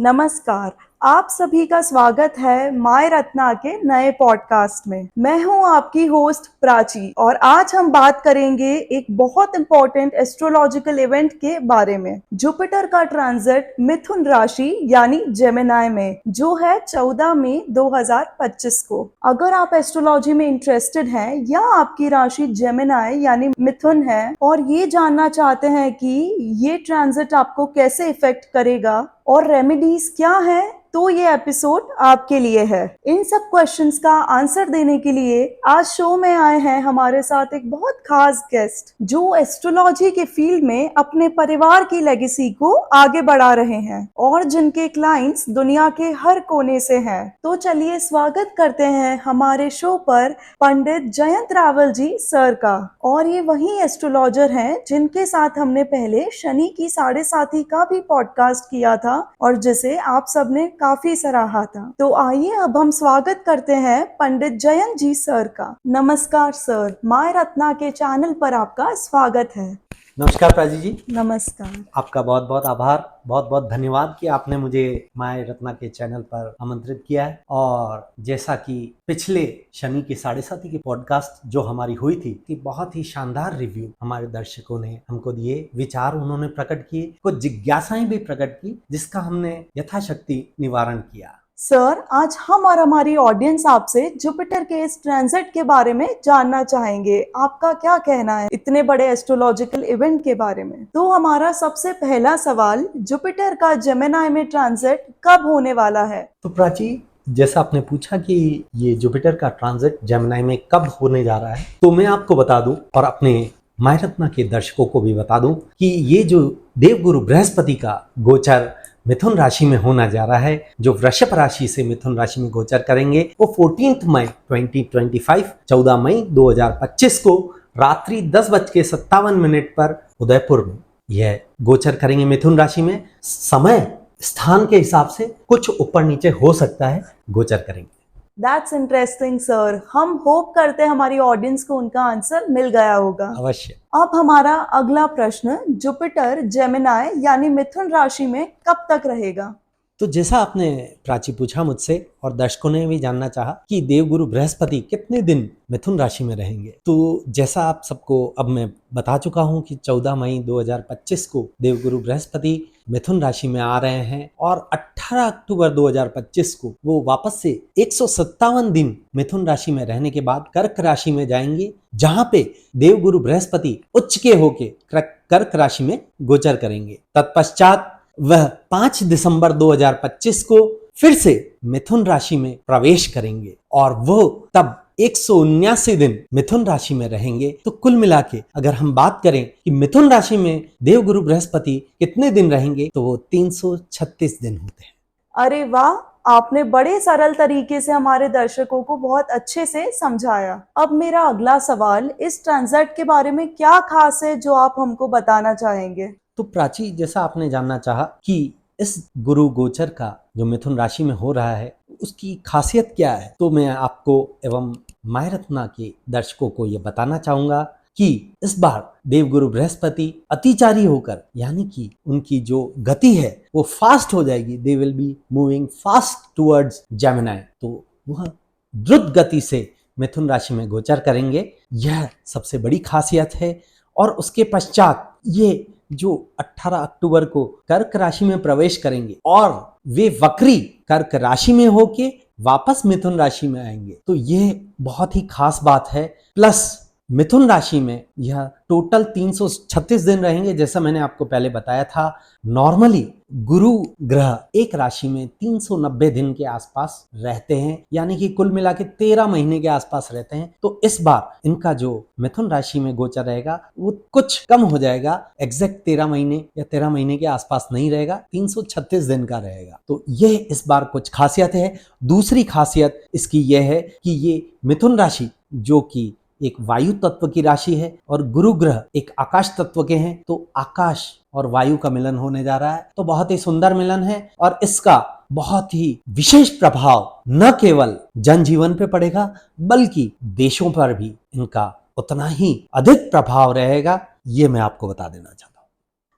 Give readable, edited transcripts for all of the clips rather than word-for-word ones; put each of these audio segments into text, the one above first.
नमस्कार। आप सभी का स्वागत है माय रत्ना के नए पॉडकास्ट में। मैं हूं आपकी होस्ट प्राची और आज हम बात करेंगे एक बहुत इंपॉर्टेंट एस्ट्रोलॉजिकल इवेंट के बारे में। जुपिटर का ट्रांजिट मिथुन राशि यानी जेमिनी में जो है 14 मई 2025 को। अगर आप एस्ट्रोलॉजी में इंटरेस्टेड हैं या आपकी राशि जेमिनी यानी मिथुन है और ये जानना चाहते हैं कि ये ट्रांजिट आपको कैसे इफेक्ट करेगा और रेमेडीज क्या है, तो ये एपिसोड आपके लिए है। इन सब क्वेश्चंस का आंसर देने के लिए आज शो में आए हैं हमारे साथ एक बहुत खास गेस्ट जो एस्ट्रोलॉजी के फील्ड में अपने परिवार की लेगेसी को आगे बढ़ा रहे हैं और जिनके क्लाइंट्स दुनिया के हर कोने से हैं। तो चलिए स्वागत करते हैं हमारे शो पर पंडित जयंत रावल जी सर का। और ये वही एस्ट्रोलॉजर हैं जिनके साथ हमने पहले शनि की 7.5 का भी पॉडकास्ट किया था और जिसे आप सबने काफी सराहा था। तो आइए अब हम स्वागत करते हैं पंडित जयंत जी सर का। नमस्कार सर, माय रत्ना के चैनल पर आपका स्वागत है। नमस्कार प्राची जी। नमस्कार। आपका बहुत बहुत आभार, बहुत बहुत धन्यवाद कि आपने मुझे माय रत्ना के चैनल पर आमंत्रित किया है। और जैसा कि पिछले शनि की 7.5 की पॉडकास्ट जो हमारी हुई थी कि बहुत ही शानदार रिव्यू हमारे दर्शकों ने हमको दिए, विचार उन्होंने प्रकट किए, कुछ जिज्ञासाएं भी प्रकट की जिसका हमने यथाशक्ति निवारण किया। सर, आज हम और हमारी ऑडियंस आपसे जुपिटर के इस ट्रांजिट के बारे में जानना चाहेंगे। आपका क्या कहना है इतने बड़े एस्ट्रोलॉजिकल इवेंट के बारे में? तो हमारा सबसे पहला सवाल, जुपिटर का जेमिनी में ट्रांजिट कब होने वाला है? तो प्राची, जैसा आपने पूछा कि ये जुपिटर का ट्रांजिट जेमिनी में कब होने जा रहा है, तो मैं आपको बता दूं और अपने माय रत्ना के दर्शकों को भी बता दूं कि ये जो देवगुरु बृहस्पति का गोचर मिथुन राशि में होना जा रहा है, जो वृषभ राशि से मिथुन राशि में गोचर करेंगे, वो 14 मई 2025 14 मई 2025 को रात्रि 10:57 पर उदयपुर में यह गोचर करेंगे मिथुन राशि में। समय स्थान के हिसाब से कुछ ऊपर नीचे हो सकता है, गोचर करेंगे। That's interesting sir. हम होप करते हैं हमारी ऑडियंस को उनका आंसर मिल गया होगा। अवश्य। अब हमारा अगला प्रश्न, जुपिटर जेमिनी यानी मिथुन राशि में कब तक रहेगा? तो जैसा आपने प्राची पूछा मुझसे और दर्शकों ने भी जानना चाहा कि देवगुरु बृहस्पति कितने दिन मिथुन राशि में रहेंगे, तो जैसा आप सबको अब मैं बता चुका हूं कि 14 मई 2025 को देवगुरु बृहस्पति मिथुन राशि में आ रहे हैं और 18 अक्टूबर 2025 को वो वापस से 157 दिन मिथुन राशि में रहने के बाद कर्क राशि में जाएंगे, जहां पे देवगुरु बृहस्पति उच्च के होके कर्क राशि में गोचर करेंगे। तत्पश्चात वह 5 दिसंबर 2025 को फिर से मिथुन राशि में प्रवेश करेंगे और वो तब 179 दिन मिथुन राशि में रहेंगे। तो कुल मिला के अगर हम बात करें कि मिथुन राशि में देवगुरु बृहस्पति कितने दिन रहेंगे, तो वो 336 दिन होते हैं। अरे वाह, आपने बड़े सरल तरीके से हमारे दर्शकों को बहुत अच्छे से समझाया। अब मेरा अगला सवाल, इस ट्रांजिट के बारे में क्या खास है जो आप हमको बताना चाहेंगे? तो प्राची, जैसा आपने जानना चाहा कि इस गुरु गोचर का जो मिथुन राशि में हो रहा है उसकी खासियत क्या है, तो मैं आपको एवं माय रत्ना के दर्शकों को ये बताना चाहूंगा कि इस बार देवगुरु बृहस्पति अतिचारी होकर, यानी कि उनकी जो गति है वो फास्ट हो जाएगी। They will be moving fast towards Gemini, तो वह द्रुत गति से मिथुन राशि में गोचर करेंगे। यह सबसे बड़ी खासियत है। और उसके पश्चात ये जो 18 अक्टूबर को कर्क राशि में प्रवेश करेंगे और वे वक्री कर्क राशि में होके वापस मिथुन राशि में आएंगे, तो यह बहुत ही खास बात है। प्लस मिथुन राशि में यह टोटल 336 दिन रहेंगे। जैसा मैंने आपको पहले बताया था, नॉर्मली गुरु ग्रह एक राशि में 390 दिन के आसपास रहते हैं, यानी कि कुल मिला के 13 महीने के आसपास रहते हैं। तो इस बार इनका जो मिथुन राशि में गोचर रहेगा वो कुछ कम हो जाएगा, एग्जैक्ट 13 महीने या 13 महीने के आसपास नहीं रहेगा, 336 दिन का रहेगा। तो यह इस बार कुछ खासियत है। दूसरी खासियत इसकी यह है कि ये मिथुन राशि जो कि एक वायु तत्व की राशि है और गुरु ग्रह एक आकाश तत्व के हैं, तो आकाश और वायु का मिलन होने जा रहा है। तो बहुत ही सुंदर मिलन है और इसका बहुत ही विशेष प्रभाव न केवल जनजीवन पे पड़ेगा बल्कि देशों पर भी इनका उतना ही अधिक प्रभाव रहेगा। ये मैं आपको बता देना चाहता हूँ।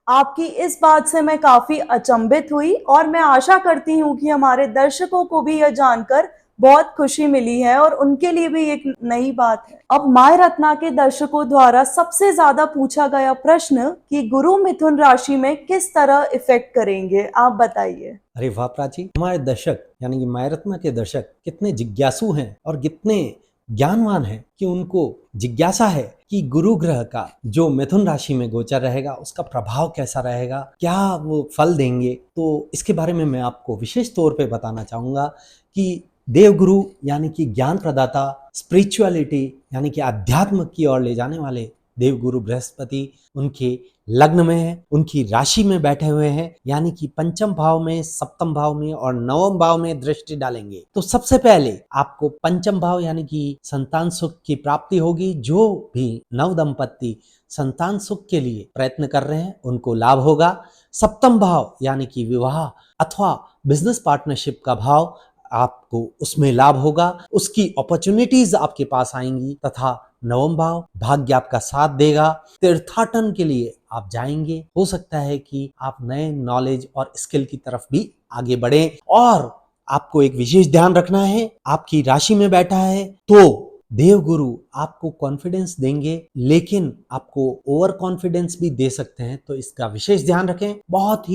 आपकी इस बात से मैं काफी अचंभित हुई और मैं आशा करती हूँ कि हमारे दर्शकों को भी यह जानकर बहुत खुशी मिली है और उनके लिए भी एक नई बात है। अब माय रत्ना के दर्शकों द्वारा सबसे ज्यादा पूछा गया प्रश्न कि गुरु मिथुन राशि में किस तरह इफेक्ट करेंगे, आप बताइए। अरे वाह प्राची, हमारे दर्शक यानी कि माय रत्ना के दर्शक कितने जिज्ञासु हैं और कितने ज्ञानवान हैं कि उनको जिज्ञासा है कि गुरु ग्रह का जो मिथुन राशि में गोचर रहेगा उसका प्रभाव कैसा रहेगा, क्या वो फल देंगे। तो इसके बारे में मैं आपको विशेष तौर पे बताना चाहूँगा कि देवगुरु यानी कि ज्ञान प्रदाता, स्पिरिचुअलिटी यानी कि अध्यात्म की ओर ले जाने वाले देवगुरु बृहस्पति उनके लग्न में है, उनकी राशि में बैठे हुए हैं, यानी कि पंचम भाव में, सप्तम भाव में और नवम भाव में दृष्टि डालेंगे। तो सबसे पहले आपको पंचम भाव यानी कि संतान सुख की प्राप्ति होगी। जो भी नव दंपत्ति संतान सुख के लिए प्रयत्न कर रहे हैं उनको लाभ होगा। सप्तम भाव यानी कि विवाह अथवा बिजनेस पार्टनरशिप का भाव, आपको उसमें लाभ होगा, उसकी अपॉर्चुनिटीज आपके पास आएंगी। तथा नवम भाव भाग्य आपका साथ देगा, तीर्थाटन के लिए आप जाएंगे। हो सकता है कि आप नए नॉलेज और स्किल की तरफ भी आगे बढ़ें। और आपको एक विशेष ध्यान रखना है, आपकी राशि में बैठा है तो देवगुरु आपको कॉन्फिडेंस देंगे, लेकिन आपको ओवर कॉन्फिडेंस भी दे सकते हैं। तो इसका विशेष ध्यान रखें। बहुत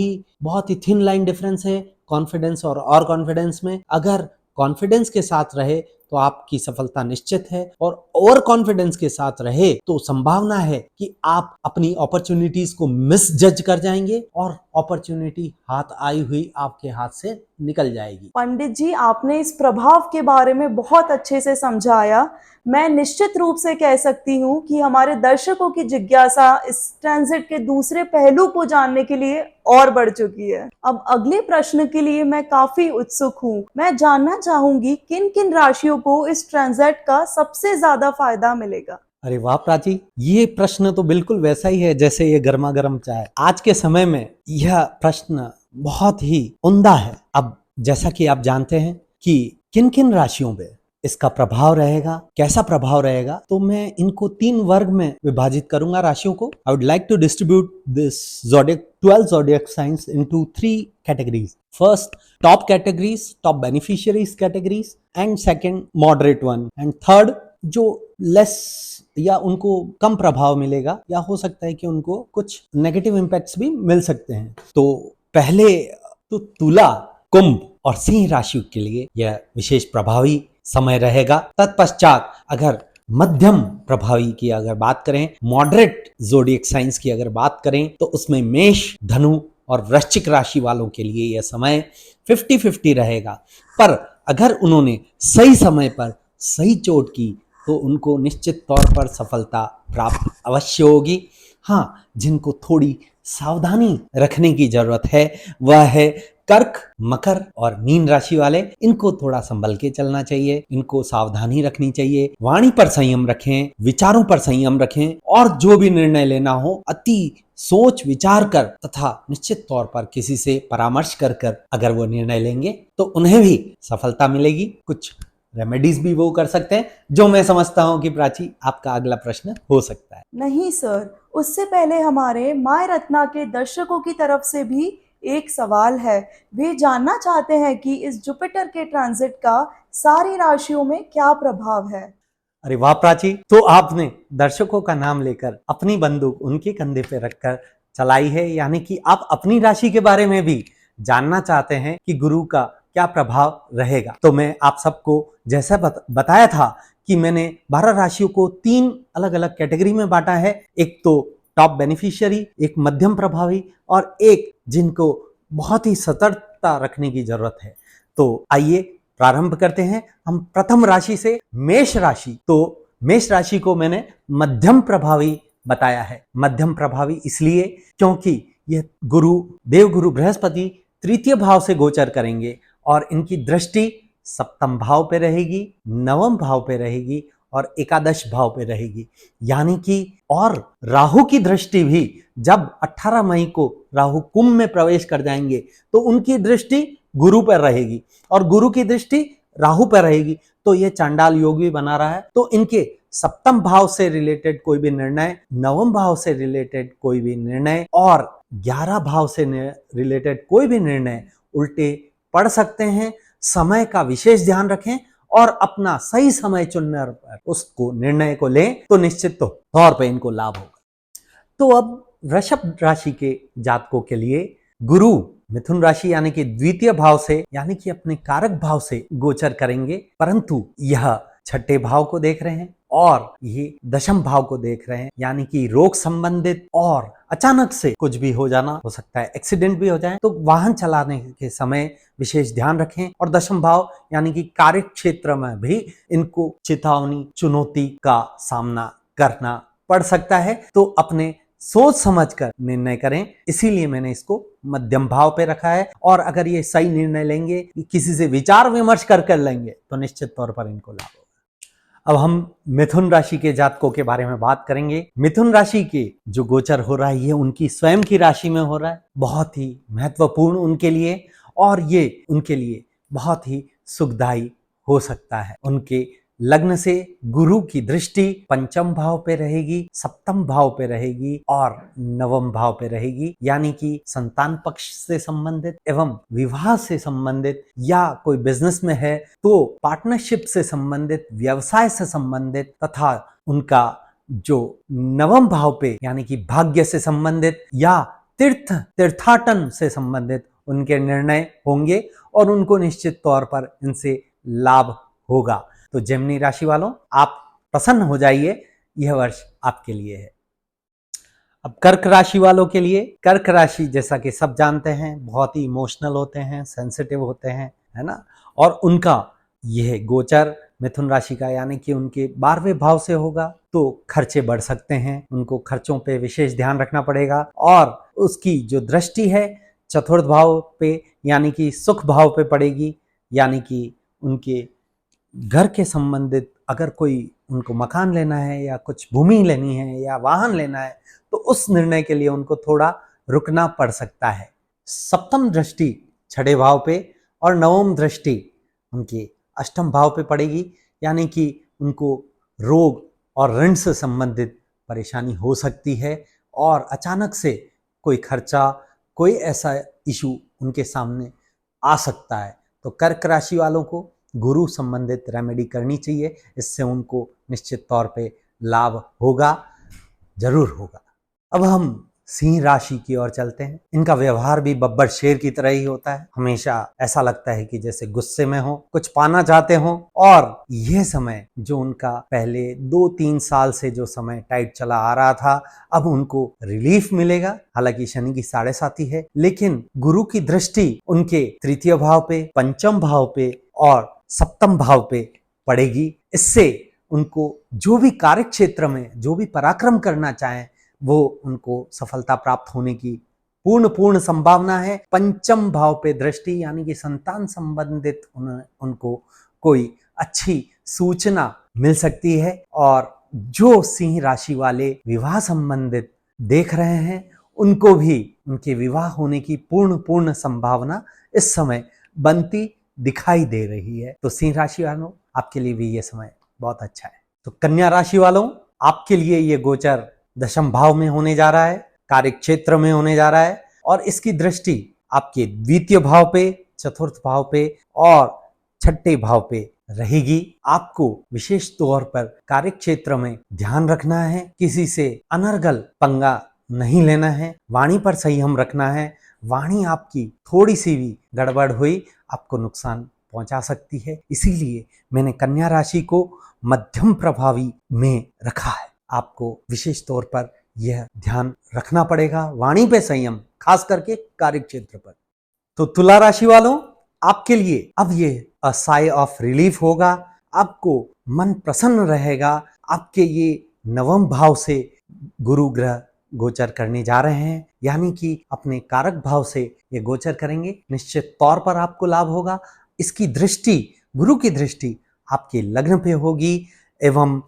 ही थिन लाइन डिफरेंस है कॉन्फिडेंस और कॉन्फिडेंस में। अगर कॉन्फिडेंस के साथ रहे तो आपकी सफलता निश्चित है, और ओवर कॉन्फिडेंस के साथ रहे तो संभावना है कि आप अपनी अपॉर्चुनिटीज को मिस जज कर जाएंगे और अपॉर्चुनिटी हाथ आई हुई आपके हाथ से निकल जाएगी। पंडित जी, आपने इस प्रभाव के बारे में बहुत अच्छे से समझाया। मैं निश्चित रूप से कह सकती हूँ कि हमारे दर्शकों की जिज्ञासा इस ट्रांजिट के दूसरे पहलू को जानने के लिए और बढ़ चुकी है। अब अगले प्रश्न के लिए मैं काफी उत्सुक हूँ। मैं जानना चाहूंगी किन किन राशियों को इस ट्रांजिट का सबसे ज्यादा फायदा मिलेगा। अरे वाह प्राची, ये प्रश्न तो बिल्कुल वैसा ही है जैसे ये गर्मा गर्म चाय। आज के समय में यह प्रश्न बहुत ही उम्दा है। अब जैसा कि आप जानते हैं कि किन किन राशियों पे इसका प्रभाव रहेगा, कैसा प्रभाव रहेगा, तो मैं इनको 3 वर्ग में विभाजित करूंगा राशियों को। I would like to distribute this zodiac 12 zodiac signs into 3 categories. First, top categories, top beneficiaries categories, and second, moderate one, and third, जो लेस या उनको कम प्रभाव मिलेगा, या हो सकता है कि उनको कुछ नेगेटिव इम्पैक्ट्स भी मिल सकते हैं। तो पहले तो तुला, कुंभ और सिंह राशि के लिए यह विशेष प्रभावी समय रहेगा। तत्पश्चात अगर मध्यम प्रभावी की अगर बात करें, मॉडरेट जोडिएक साइंस की अगर बात करें, तो उसमें मेष, धनु और वृश्चिक राशि वालों के लिए यह समय 50-50 रहेगा। पर अगर उन्होंने सही समय पर सही चोट की तो उनको निश्चित तौर पर सफलता प्राप्त अवश्य होगी। हाँ, जिनको थोड़ी सावधानी रखने की जरूरत है वह है कर्क, मकर और मीन राशि वाले। इनको थोड़ा संभल के चलना चाहिए, इनको सावधानी रखनी चाहिए। वाणी पर संयम रखें, विचारों पर संयम रखें, और जो भी निर्णय लेना हो अति सोच विचार कर तथा निश्चित तौर पर किसी से परामर्श कर अगर वो निर्णय लेंगे तो उन्हें भी सफलता मिलेगी। कुछ रेमेडीज भी वो कर सकते हैं, जो मैं समझता हूं कि प्राची आपका अगला प्रश्न हो सकता है। नहीं सर, उससे पहले हमारे माय रत्ना के दर्शकों की तरफ से भी एक सवाल है। वे जानना चाहते हैं कि इस जुपिटर के ट्रांजिट का सारी राशियों में क्या प्रभाव है। अरे वाह प्राची, तो आपने दर्शकों का नाम लेकर अपनी बंदूक उनके कंधे पे रखकर चलाई है, यानी कि आप अपनी राशि के बारे में भी जानना चाहते हैं कि गुरु का क्या प्रभाव रहेगा। तो मैं आप सबको जैसा बताया था कि मैंने 12 राशियों को 3 अलग अलग कैटेगरी में बांटा है। एक तो टॉप बेनिफिशियरी, एक मध्यम प्रभावी और एक जिनको बहुत ही सतर्कता रखने की जरूरत है। तो आइए प्रारंभ करते हैं हम प्रथम राशि से, मेष राशि। तो मेष राशि को मैंने मध्यम प्रभावी बताया है। मध्यम प्रभावी इसलिए क्योंकि यह देवगुरु बृहस्पति तृतीय भाव से गोचर करेंगे और इनकी दृष्टि सप्तम भाव पे रहेगी, नवम भाव पे रहेगी और एकादश भाव पे रहेगी। यानी कि और राहु की दृष्टि भी जब 18 मई को राहु कुंभ में प्रवेश कर जाएंगे तो उनकी दृष्टि गुरु पर रहेगी और गुरु की दृष्टि राहु पर रहेगी। तो ये चांडाल योग भी बना रहा है। तो इनके सप्तम भाव से रिलेटेड कोई भी निर्णय, नवम भाव से रिलेटेड कोई भी निर्णय और 11 भाव से रिलेटेड कोई भी निर्णय उल्टे पड़ सकते हैं। समय का विशेष ध्यान रखें और अपना सही समय चुनने पर उसको निर्णय को लें तो निश्चित तौर पे इनको लाभ होगा। तो अब वृषभ राशि के जातकों के लिए गुरु मिथुन राशि यानी कि द्वितीय भाव से यानी कि अपने कारक भाव से गोचर करेंगे, परंतु यह छठे भाव को देख रहे हैं और ये दशम भाव को देख रहे हैं, यानी कि रोग संबंधित और अचानक से कुछ भी हो जाना, हो सकता है एक्सीडेंट भी हो जाए, तो वाहन चलाने के समय विशेष ध्यान रखें। और दशम भाव यानी कि कार्य क्षेत्र में भी इनको चेतावनी, चुनौती का सामना करना पड़ सकता है, तो अपने सोच समझकर निर्णय करें। इसीलिए मैंने इसको मध्यम भाव पे रखा है और अगर ये सही निर्णय लेंगे, किसी से विचार विमर्श कर लेंगे तो निश्चित तौर पर इनको लाभ होगा। अब हम मिथुन राशि के जातकों के बारे में बात करेंगे। मिथुन राशि के जो गोचर हो रहा है ये उनकी स्वयं की राशि में हो रहा है, बहुत ही महत्वपूर्ण उनके लिए, और ये उनके लिए बहुत ही सुखदायी हो सकता है। उनके लग्न से गुरु की दृष्टि पंचम भाव पे रहेगी, सप्तम भाव पे रहेगी और नवम भाव पे रहेगी, यानी कि संतान पक्ष से संबंधित एवं विवाह से संबंधित, या कोई बिजनेस में है तो पार्टनरशिप से संबंधित, व्यवसाय से संबंधित, तथा उनका जो नवम भाव पे यानी कि भाग्य से संबंधित या तीर्थाटन से संबंधित उनके निर्णय होंगे और उनको निश्चित तौर पर इनसे लाभ होगा। तो जेमिनी राशि वालों, आप प्रसन्न हो जाइए, यह वर्ष आपके लिए है। अब कर्क राशि वालों के लिए, कर्क राशि जैसा कि सब जानते हैं बहुत ही इमोशनल होते हैं, सेंसिटिव होते हैं, है ना, और उनका यह गोचर मिथुन राशि का यानी कि उनके 12वें भाव से होगा, तो खर्चे बढ़ सकते हैं, उनको खर्चों पे विशेष ध्यान रखना पड़ेगा। और उसकी जो दृष्टि है चतुर्थ भाव पे यानी कि सुख भाव पे पड़ेगी, यानी कि उनके घर के संबंधित अगर कोई उनको मकान लेना है या कुछ भूमि लेनी है या वाहन लेना है तो उस निर्णय के लिए उनको थोड़ा रुकना पड़ सकता है। सप्तम दृष्टि छठे भाव पे और नवम दृष्टि उनके अष्टम भाव पे पड़ेगी, यानी कि उनको रोग और ऋण से संबंधित परेशानी हो सकती है और अचानक से कोई खर्चा, कोई ऐसा इशू उनके सामने आ सकता है। तो कर्क राशि वालों को गुरु संबंधित रेमेडी करनी चाहिए, इससे उनको निश्चित तौर पे लाभ होगा, जरूर होगा। अब हम सिंह राशि की ओर चलते हैं। इनका व्यवहार भी बब्बर शेर की तरह ही होता है, हमेशा ऐसा लगता है कि जैसे गुस्से में हो, कुछ पाना चाहते हो, और यह समय जो उनका पहले 2-3 साल से जो समय टाइट चला आ रहा था, अब उनको रिलीफ मिलेगा। हालांकि शनि की 7.5 है, लेकिन गुरु की दृष्टि उनके तृतीय भाव पे, पंचम भाव पे और सप्तम भाव पे पड़ेगी। इससे उनको जो भी कार्य क्षेत्र में जो भी पराक्रम करना चाहें वो उनको सफलता प्राप्त होने की पूर्ण संभावना है। पंचम भाव पे दृष्टि यानी कि संतान संबंधित उनको कोई अच्छी सूचना मिल सकती है, और जो सिंह राशि वाले विवाह संबंधित देख रहे हैं उनको भी उनके विवाह होने की पूर्ण संभावना इस समय बनती दिखाई दे रही है। तो सिंह राशि वालों, आपके लिए भी ये समय बहुत अच्छा है। तो कन्या राशि वालों, आपके लिए ये गोचर दशम भाव में होने जा रहा है, कार्य क्षेत्र में होने जा रहा है, और इसकी दृष्टि आपके द्वितीय भाव पे, चतुर्थ भाव पे और छठे भाव पे रहेगी। आपको विशेष तौर पर कार्य क्षेत्र में ध्यान रखना है, किसी से अनर्गल पंगा नहीं लेना है, वाणी पर संयम रखना है। वाणी आपकी थोड़ी सी भी गड़बड़ हुई आपको नुकसान पहुंचा सकती है, इसीलिए मैंने कन्या राशि को मध्यम प्रभावी में रखा है। आपको विशेष तौर पर यह ध्यान रखना पड़ेगा, वाणी पे संयम, खास करके कार्य क्षेत्र पर। तो तुला राशि वालों, आपके लिए अब ये अ साई ऑफ रिलीफ होगा, आपको मन प्रसन्न रहेगा। आपके ये नवम भाव से गुरु ग्रह गोचर करने जा रहे हैं, यानी कि अपने कारक भाव से ये गोचर करेंगे, निश्चित तौर पर आपको लाभ होगा। इसकी दृष्टि, गुरु की दृष्टि आपके लग्न पे होगी एवं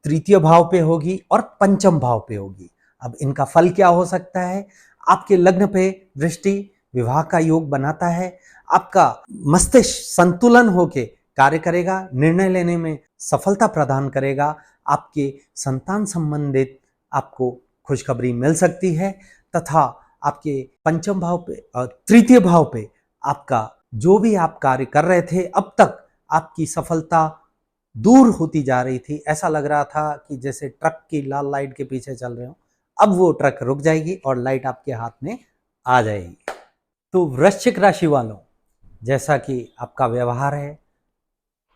तृतीय भाव पे होगी और पंचम भाव पे होगी। अब इनका फल क्या हो सकता है? आपके लग्न पे दृष्टि विवाह का योग बनाता है, आपका मस्तिष्क संतुलन होके कार्य करेगा, निर्णय लेने में सफलता प्रदान करेगा, आपके संतान संबंधित आपको खुशखबरी मिल सकती है, तथा आपके पंचम भाव पे तृतीय भाव पे आपका जो भी आप कार्य कर रहे थे अब तक आपकी सफलता दूर होती जा रही थी, ऐसा लग रहा था कि जैसे ट्रक की लाल लाइट के पीछे चल रहे हो, अब वो ट्रक रुक जाएगी और लाइट आपके हाथ में आ जाएगी। तो वृश्चिक राशि वालों, जैसा कि आपका व्यवहार है,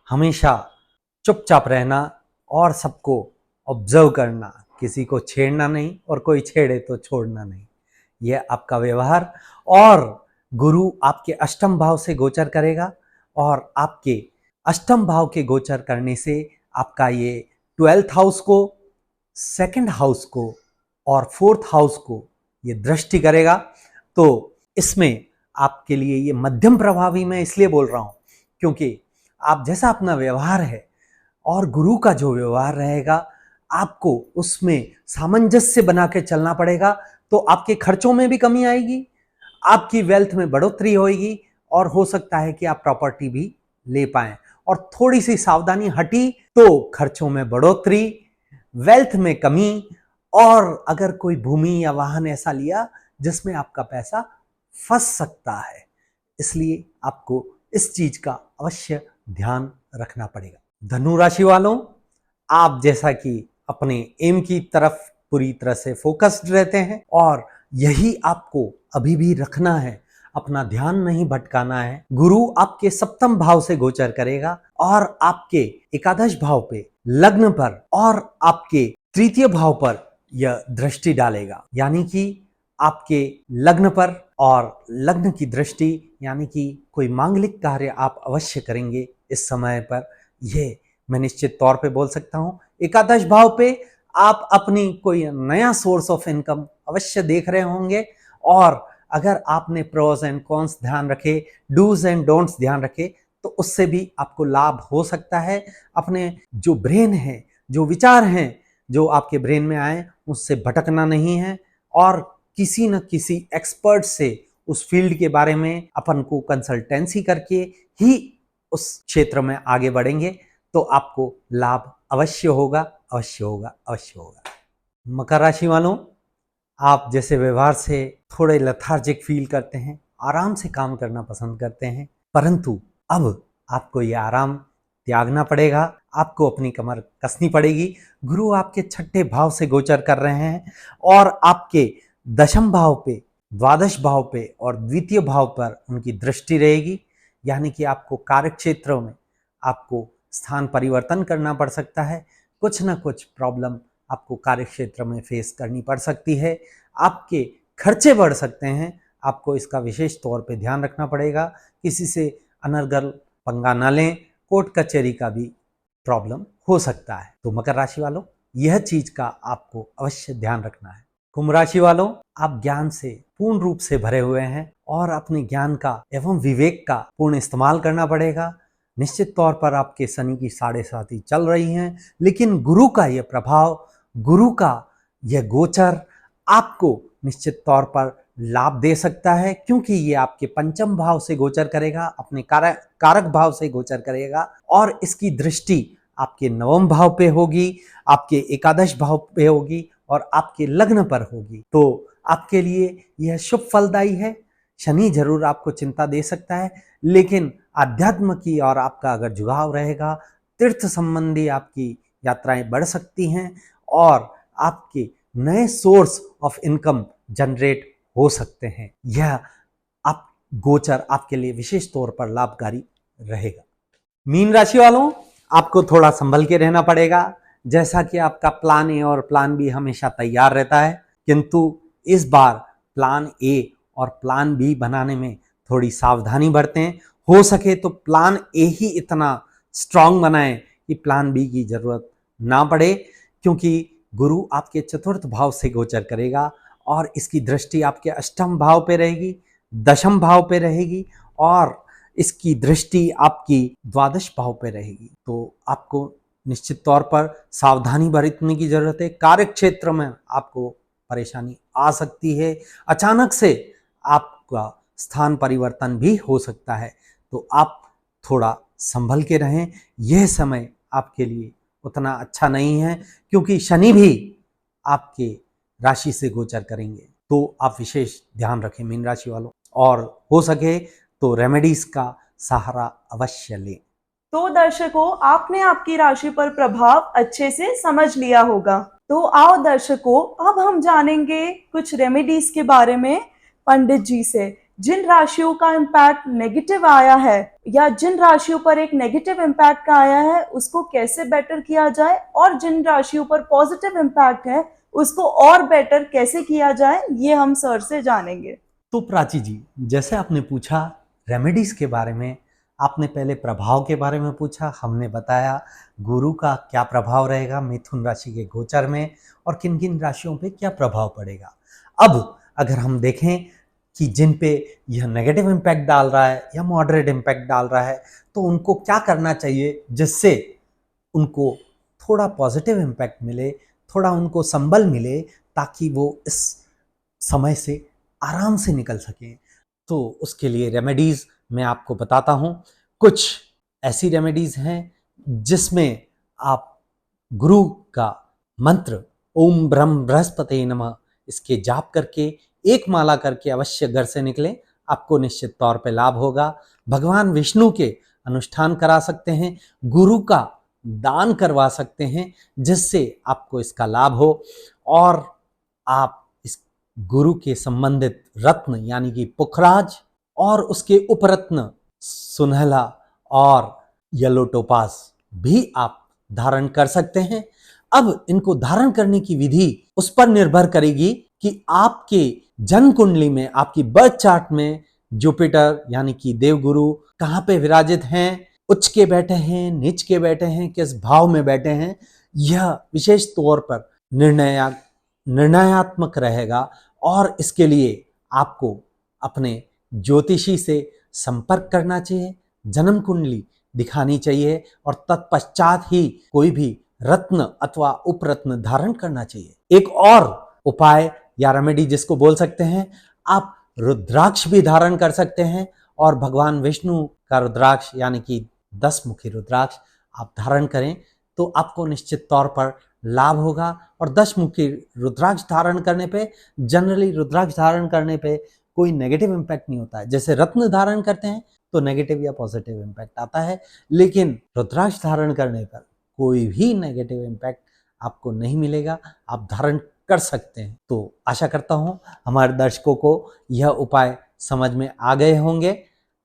हमेशा चुपचाप रहना और सबको ऑब्जर्व करना, किसी को छेड़ना नहीं और कोई छेड़े तो छोड़ना नहीं, यह आपका व्यवहार। और गुरु आपके अष्टम भाव से गोचर करेगा और आपके अष्टम भाव के गोचर करने से आपका ये 12th हाउस को, सेकंड हाउस को और 4th हाउस को ये दृष्टि करेगा। तो इसमें आपके लिए ये मध्यम प्रभावी मैं इसलिए बोल रहा हूँ क्योंकि आप जैसा अपना व्यवहार है और गुरु का जो व्यवहार रहेगा, आपको उसमें सामंजस्य बना के चलना पड़ेगा। तो आपके खर्चों में भी कमी आएगी, आपकी वेल्थ में बढ़ोतरी होगी और हो सकता है कि आप प्रॉपर्टी भी ले पाएं। और थोड़ी सी सावधानी हटी तो खर्चों में बढ़ोतरी, वेल्थ में कमी, और अगर कोई भूमि या वाहन ऐसा लिया जिसमें आपका पैसा फंस सकता है, इसलिए आपको इस चीज का अवश्य ध्यान रखना पड़ेगा। धनु राशि वालों, आप जैसा कि अपने एम की तरफ पूरी तरह से फोकस्ड रहते हैं और यही आपको अभी भी रखना है, अपना ध्यान नहीं भटकाना है। गुरु आपके सप्तम भाव से गोचर करेगा और आपके एकादश भाव पे, लग्न पर और आपके तृतीय भाव पर यह दृष्टि डालेगा, यानी कि आपके लग्न पर, और लग्न की दृष्टि यानी कि कोई मांगलिक कार्य आप अवश्य करेंगे इस समय पर, यह मैं निश्चित तौर पे बोल सकता हूं। एकादश भाव पे आप अपनी कोई नया सोर्स ऑफ इनकम अवश्य देख रहे होंगे, और अगर आपने प्रोज एंड कॉन्स ध्यान रखे, डूज एंड डोंट्स ध्यान रखे, तो उससे भी आपको लाभ हो सकता है। अपने जो ब्रेन है, जो विचार हैं जो आपके ब्रेन में आए, उससे भटकना नहीं है और किसी न किसी एक्सपर्ट से उस फील्ड के बारे में अपन को कंसल्टेंसी करके ही उस क्षेत्र में आगे बढ़ेंगे, तो आपको लाभ अवश्य होगा, अवश्य होगा, अवश्य होगा। मकर राशि वालों, आप जैसे व्यवहार से थोड़े लेथार्जिक फील करते हैं, आराम से काम करना पसंद करते हैं, परंतु अब आपको ये आराम त्यागना पड़ेगा, आपको अपनी कमर कसनी पड़ेगी। गुरु आपके छठे भाव से गोचर कर रहे हैं और आपके दशम भाव पे, द्वादश भाव पे और द्वितीय भाव पर उनकी दृष्टि रहेगी, यानी कि आपको कार्य क्षेत्रों में आपको स्थान परिवर्तन करना पड़ सकता है, कुछ ना कुछ प्रॉब्लम आपको कार्य क्षेत्र में फेस करनी पड़ सकती है, आपके खर्चे बढ़ सकते हैं, आपको इसका विशेष तौर पे ध्यान रखना पड़ेगा। किसी से अनर्गल पंगा ना लें, कोर्ट कचहरी का भी प्रॉब्लम हो सकता है। तो मकर राशि वालों, यह चीज का आपको अवश्य ध्यान रखना है। कुंभ राशि वालों, आप ज्ञान से पूर्ण रूप से भरे हुए हैं और अपने ज्ञान का एवं विवेक का पूर्ण इस्तेमाल करना पड़ेगा। निश्चित तौर पर आपके शनि की 7.5 चल रही हैं, लेकिन गुरु का यह प्रभाव, गुरु का यह गोचर आपको निश्चित तौर पर लाभ दे सकता है, क्योंकि ये आपके पंचम भाव से गोचर करेगा, अपने कारक भाव से गोचर करेगा और इसकी दृष्टि आपके नवम भाव पे होगी, आपके एकादश भाव पे होगी और आपके लग्न पर होगी। तो आपके लिए यह शुभ फलदायी है। शनि जरूर आपको चिंता दे सकता है, लेकिन आध्यात्म की और आपका अगर झुकाव रहेगा, तीर्थ संबंधी आपकी यात्राएं बढ़ सकती हैं और आपके नए सोर्स ऑफ इनकम जनरेट हो सकते हैं। यह आप गोचर आपके लिए विशेष तौर पर लाभकारी रहेगा। मीन राशि वालों, आपको थोड़ा संभल के रहना पड़ेगा। जैसा कि आपका प्लान ए और प्लान बी हमेशा तैयार रहता है, किंतु इस बार प्लान ए और प्लान बी बनाने में थोड़ी सावधानी बरतें। हो सके तो प्लान ए ही इतना स्ट्रांग बनाएं कि प्लान बी की जरूरत ना पड़े, क्योंकि गुरु आपके चतुर्थ भाव से गोचर करेगा और इसकी दृष्टि आपके अष्टम भाव पे रहेगी, दशम भाव पे रहेगी और इसकी दृष्टि आपकी द्वादश भाव पे रहेगी। तो आपको निश्चित तौर पर सावधानी बरतने की जरूरत है। कार्य क्षेत्र में आपको परेशानी आ सकती है, अचानक से आपका स्थान परिवर्तन भी हो सकता है, तो आप थोड़ा संभल के रहें। यह समय आपके लिए उतना अच्छा नहीं है, क्योंकि शनि भी आपके राशि से गोचर करेंगे। तो आप विशेष ध्यान रखें मीन राशि वालों, और हो सके तो रेमेडीज का सहारा अवश्य लें। तो दर्शकों, आपने आपकी राशि पर प्रभाव अच्छे से समझ लिया होगा। तो आओ दर्शकों, अब हम जानेंगे कुछ रेमेडीज के बारे में पंडित जी से। जिन राशियों का इम्पैक्ट नेगेटिव आया है, या जिन राशियों पर एक नेगेटिव इम्पैक्ट आया है, उसको कैसे बेटर किया जाए, और जिन राशियों पर पॉजिटिव इम्पैक्ट है उसको और बेटर कैसे किया जाए, ये हम सर से जानेंगे। तो प्राची जी, जैसे आपने पूछा रेमेडीज के बारे में, आपने पहले प्रभाव के बारे में पूछा, हमने बताया गुरु का क्या प्रभाव रहेगा मिथुन राशि के गोचर में और किन किन राशियों पे क्या प्रभाव पड़ेगा। अब अगर हम देखें कि जिन पे यह नेगेटिव इम्पैक्ट डाल रहा है या मॉडरेट इम्पैक्ट डाल रहा है, तो उनको क्या करना चाहिए जिससे उनको थोड़ा पॉजिटिव इम्पैक्ट मिले, थोड़ा उनको संबल मिले, ताकि वो इस समय से आराम से निकल सकें। तो उसके लिए रेमेडीज़ मैं आपको बताता हूँ। कुछ ऐसी रेमेडीज़ हैं जिसमें आप गुरु का मंत्र ओम ब्रह्म बृहस्पति नमः इसके जाप करके एक माला करके अवश्य घर से निकलें, आपको निश्चित तौर पे लाभ होगा। भगवान विष्णु के अनुष्ठान करा सकते हैं, गुरु का दान करवा सकते हैं, जिससे आपको इसका लाभ हो, और आप इस गुरु के संबंधित रत्न यानी कि पुखराज और उसके उपरत्न सुनहला और येलो टोपाज भी आप धारण कर सकते हैं। अब इनको धारण करने की विधि उस पर निर्भर करेगी कि आपके जन्म कुंडली में, आपकी बर्थ चार्ट में जुपिटर यानी कि देवगुरु कहाँ पे विराजित हैं, उच्च के बैठे हैं, नीच के बैठे हैं, किस भाव में बैठे हैं, यह विशेष तौर पर निर्णयात्मक रहेगा। और इसके लिए आपको अपने ज्योतिषी से संपर्क करना चाहिए, जन्म कुंडली दिखानी चाहिए, और तत्पश्चात ही कोई भी रत्न अथवा उपरत्न धारण करना चाहिए। एक और उपाय या रेमेडी जिसको बोल सकते हैं, आप रुद्राक्ष भी धारण कर सकते हैं, और भगवान विष्णु का रुद्राक्ष यानी कि 10 मुखी रुद्राक्ष आप धारण करें तो आपको निश्चित तौर पर लाभ होगा। और 10 मुखी रुद्राक्ष धारण करने पे, जनरली रुद्राक्ष धारण करने पे कोई नेगेटिव इम्पैक्ट नहीं होता है। जैसे रत्न धारण करते हैं तो नेगेटिव या पॉजिटिव इम्पैक्ट आता है, लेकिन रुद्राक्ष धारण करने पर कोई भी नेगेटिव इम्पैक्ट आपको नहीं मिलेगा, आप धारण कर सकते हैं। तो आशा करता हूँ हमारे दर्शकों को यह उपाय समझ में आ गए होंगे,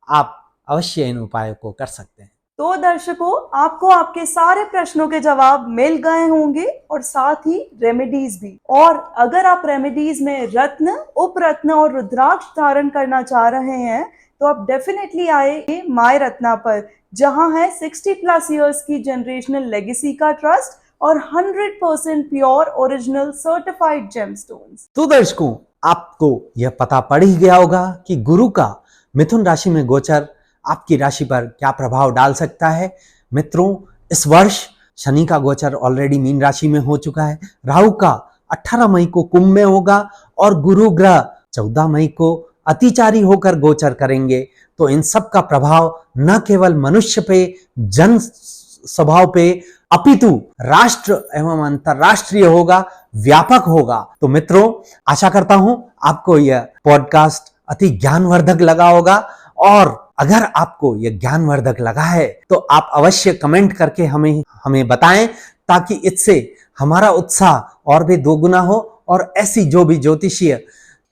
आप अवश्य इन उपायों को कर सकते हैं। तो दर्शकों, आपको आपके सारे प्रश्नों के जवाब मिल गए होंगे, और साथ ही रेमेडीज भी। और अगर आप रेमेडीज में रत्न, उपरत्न और रुद्राक्ष धारण करना चाह रहे हैं, तो आप डेफिनेटली आए माय रत्ना पर, जहां है 60+ इयर्स की जनरेशनल लेगेसी का ट्रस्ट और 100% प्योर ओरिजिनल सर्टिफाइड जेमस्टोन्स। तो दर्शकों, आपको यह पता पड़ ही गया होगा कि गुरु का मिथुन राशि में गोचर आपकी राशि पर क्या प्रभाव डाल सकता है। मित्रों, इस वर्ष शनि का गोचर ऑलरेडी मीन राशि में हो चुका है, राहु का 18 मई को कुंभ में होगा, और गुरु ग्रह 14 मई को अतिचारी होकर गोचर करेंगे। तो इन सब का प्रभाव न केवल मनुष्य पे, जन स्वभाव पे, अपितु राष्ट्र एवं अंतरराष्ट्रीय होगा, व्यापक होगा। तो मित्रों, आशा करता हूं आपको यह पॉडकास्ट अति ज्ञानवर्धक लगा होगा, और अगर आपको यह ज्ञानवर्धक लगा है तो आप अवश्य कमेंट करके हमें बताएं, ताकि इससे हमारा उत्साह और भी दोगुना हो, और ऐसी जो भी ज्योतिषीय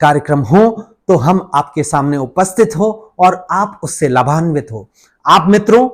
कार्यक्रम हो तो हम आपके सामने उपस्थित हो और आप उससे लाभान्वित हो। आप मित्रों,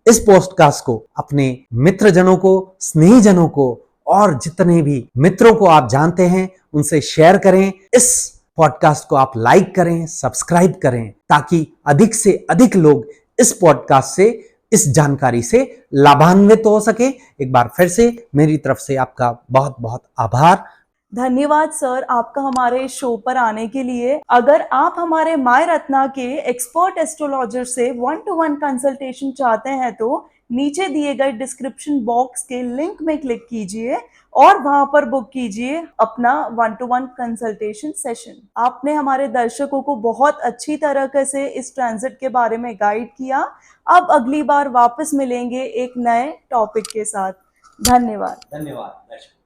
इस पॉडकास्ट को अपने मित्रजनों को, स्नेहीजनों को, और जितने भी मित्रों को आप जानते हैं उनसे शेयर करें। इस पॉडकास्ट को आप लाइक करें, सब्सक्राइब करें, ताकि अधिक से अधिक लोग इस पॉडकास्ट से, इस जानकारी से लाभान्वित हो सके। एक बार फिर से मेरी तरफ से आपका बहुत बहुत आभार। धन्यवाद सर, आपका हमारे शो पर आने के लिए। अगर आप हमारे माय रत्ना के एक्सपर्ट एस्ट्रोलॉजर से 1-to-1 कंसल्टेशन चाहते हैं, तो नीचे दिए गए डिस्क्रिप्शन बॉक्स के लिंक में क्लिक कीजिए और वहां पर बुक कीजिए अपना 1-to-1 कंसल्टेशन सेशन। आपने हमारे दर्शकों को बहुत अच्छी तरह से इस ट्रांजिट के बारे में गाइड किया। अब अगली बार वापस मिलेंगे एक नए टॉपिक के साथ। धन्यवाद। धन्यवाद दर्शक।